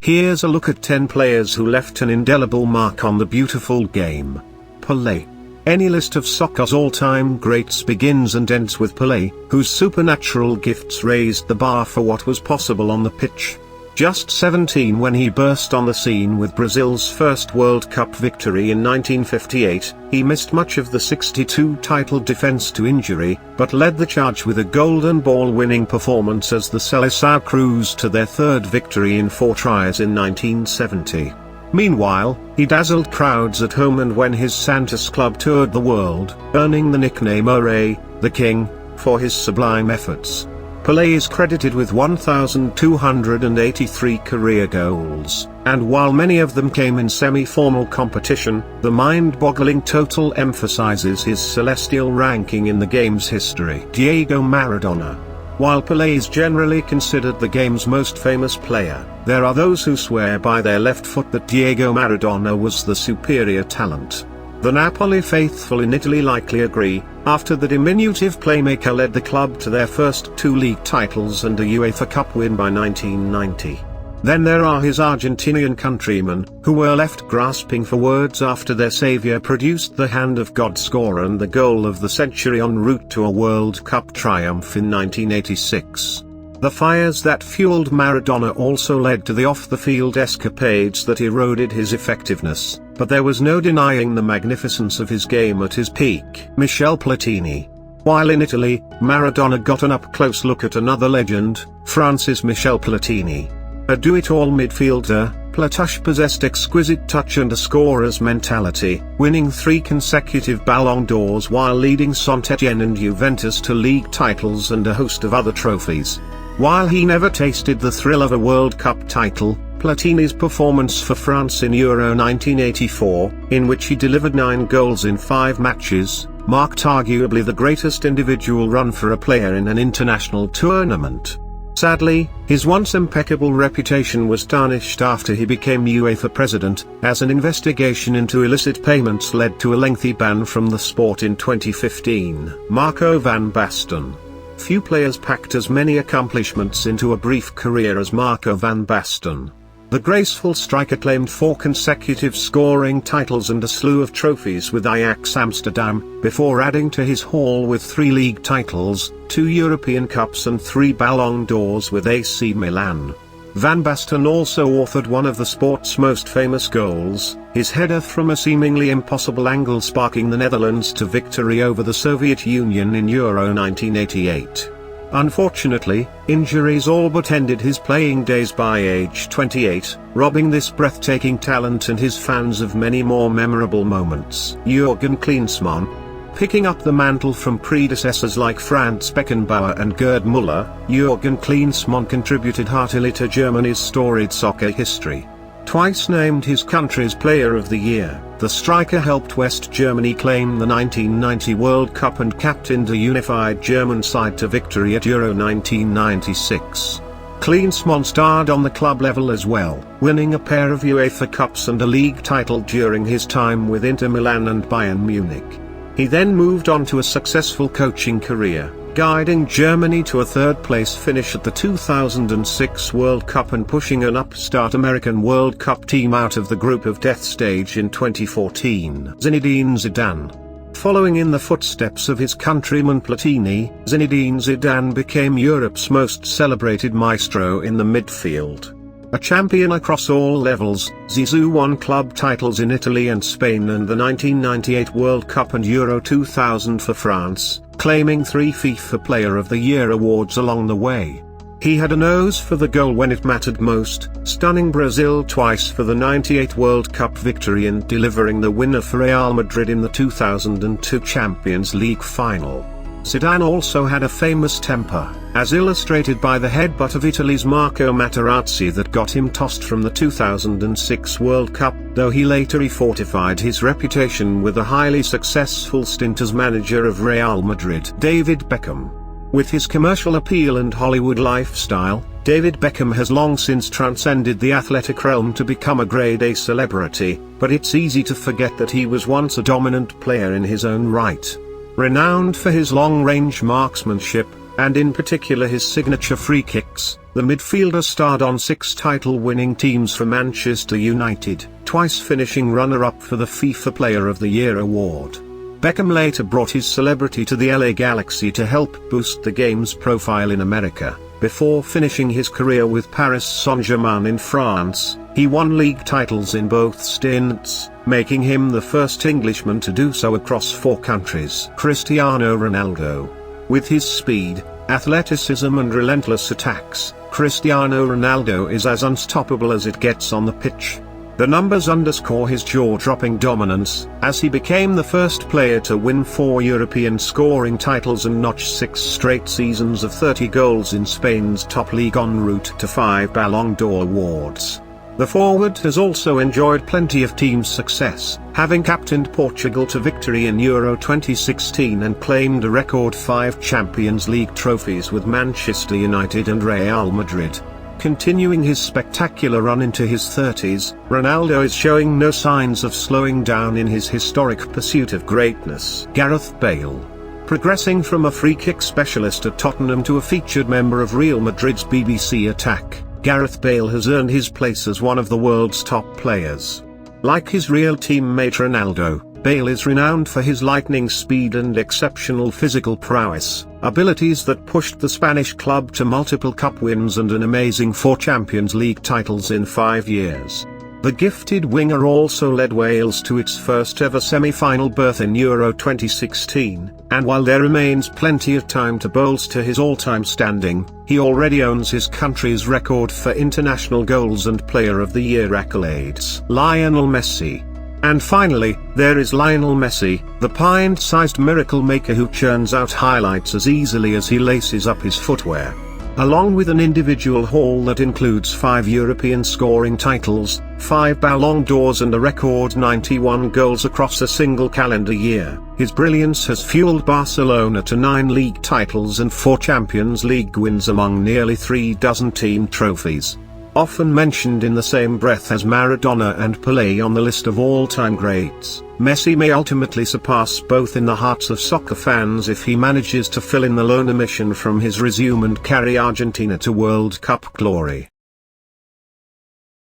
Here's a look at 10 players who left an indelible mark on the beautiful game. Pele. Any list of soccer's all-time greats begins and ends with Pele, whose supernatural gifts raised the bar for what was possible on the pitch. Just 17 when he burst on the scene with Brazil's first World Cup victory in 1958, he missed much of the 62 title defense to injury, but led the charge with a golden ball-winning performance as the Seleção cruised to their third victory in 4 tries in 1970. Meanwhile, he dazzled crowds at home and when his Santos club toured the world, earning the nickname Ore, the King, for his sublime efforts. Pele is credited with 1,283 career goals, and while many of them came in semi-formal competition, the mind-boggling total emphasizes his celestial ranking in the game's history. Diego Maradona. While Pele is generally considered the game's most famous player, there are those who swear by their left foot that Diego Maradona was the superior talent. The Napoli faithful in Italy likely agree, after the diminutive playmaker led the club to their first 2 league titles and a UEFA Cup win by 1990. Then there are his Argentinian countrymen, who were left grasping for words after their savior produced the hand of God score and the goal of the century en route to a World Cup triumph in 1986. The fires that fueled Maradona also led to the off-the-field escapades that eroded his effectiveness, but there was no denying the magnificence of his game at his peak. Michel Platini. While in Italy, Maradona got an up-close look at another legend, France's Michel Platini. A do-it-all midfielder, Platouche possessed exquisite touch and a scorer's mentality, winning 3 consecutive Ballon d'Ors while leading Saint-Étienne and Juventus to league titles and a host of other trophies. While he never tasted the thrill of a World Cup title, Platini's performance for France in Euro 1984, in which he delivered 9 goals in 5 matches, marked arguably the greatest individual run for a player in an international tournament. Sadly, his once impeccable reputation was tarnished after he became UEFA president, as an investigation into illicit payments led to a lengthy ban from the sport in 2015. Marco van Basten. Few players packed as many accomplishments into a brief career as Marco van Basten. The graceful striker claimed 4 consecutive scoring titles and a slew of trophies with Ajax Amsterdam, before adding to his haul with 3 league titles, 2 European Cups and 3 Ballon d'Ors with AC Milan. Van Basten also authored one of the sport's most famous goals, his header from a seemingly impossible angle sparking the Netherlands to victory over the Soviet Union in Euro 1988. Unfortunately, injuries all but ended his playing days by age 28, robbing this breathtaking talent and his fans of many more memorable moments. Jürgen Klinsmann. Picking up the mantle from predecessors like Franz Beckenbauer and Gerd Müller, Jürgen Klinsmann contributed heartily to Germany's storied soccer history. Twice named his country's Player of the Year, the striker helped West Germany claim the 1990 World Cup and captained a unified German side to victory at Euro 1996. Klinsmann starred on the club level as well, winning a pair of UEFA Cups and a league title during his time with Inter Milan and Bayern Munich. He then moved on to a successful coaching career, guiding Germany to a 3rd-place finish at the 2006 World Cup and pushing an upstart American World Cup team out of the group of death stage in 2014. Zinedine Zidane. Following in the footsteps of his countryman Platini, Zinedine Zidane became Europe's most celebrated maestro in the midfield. A champion across all levels, Zizou won club titles in Italy and Spain and the 1998 World Cup and Euro 2000 for France, claiming 3 FIFA Player of the Year awards along the way. He had a nose for the goal when it mattered most, stunning Brazil twice for the '98 World Cup victory and delivering the winner for Real Madrid in the 2002 Champions League final. Zidane also had a famous temper, as illustrated by the headbutt of Italy's Marco Materazzi that got him tossed from the 2006 World Cup, though he later refortified his reputation with a highly successful stint as manager of Real Madrid. David Beckham. With his commercial appeal and Hollywood lifestyle, David Beckham has long since transcended the athletic realm to become a grade A celebrity, but it's easy to forget that he was once a dominant player in his own right. Renowned for his long-range marksmanship, and in particular his signature free kicks, the midfielder starred on 6 title-winning teams for Manchester United, twice finishing runner-up for the FIFA Player of the Year award. Beckham later brought his celebrity to the LA Galaxy to help boost the game's profile in America. Before finishing his career with Paris Saint-Germain in France, he won league titles in both stints, making him the first Englishman to do so across 4 countries. Cristiano Ronaldo. With his speed, athleticism and relentless attacks, Cristiano Ronaldo is as unstoppable as it gets on the pitch. The numbers underscore his jaw-dropping dominance, as he became the first player to win 4 European scoring titles and notch 6 straight seasons of 30 goals in Spain's top league en route to 5 Ballon d'Or awards. The forward has also enjoyed plenty of team success, having captained Portugal to victory in Euro 2016 and claimed a record 5 Champions League trophies with Manchester United and Real Madrid. Continuing his spectacular run into his 30s, Ronaldo is showing no signs of slowing down in his historic pursuit of greatness. Gareth Bale. Progressing from a free-kick specialist at Tottenham to a featured member of Real Madrid's BBC attack, Gareth Bale has earned his place as one of the world's top players. Like his real teammate Ronaldo, Bale is renowned for his lightning speed and exceptional physical prowess, abilities that pushed the Spanish club to multiple cup wins and an amazing 4 Champions League titles in 5 years. The gifted winger also led Wales to its first ever semi-final berth in Euro 2016, and while there remains plenty of time to bolster his all-time standing, he already owns his country's record for international goals and Player of the Year accolades. Lionel Messi. And finally, there is Lionel Messi, the pint-sized miracle maker who churns out highlights as easily as he laces up his footwear. Along with an individual haul that includes 5 European scoring titles, 5 Ballon d'Ors and a record 91 goals across a single calendar year, his brilliance has fueled Barcelona to 9 league titles and 4 Champions League wins among nearly 3 dozen team trophies. Often mentioned in the same breath as Maradona and Pele on the list of all-time greats, Messi may ultimately surpass both in the hearts of soccer fans if he manages to fill in the lone omission from his resume and carry Argentina to World Cup glory.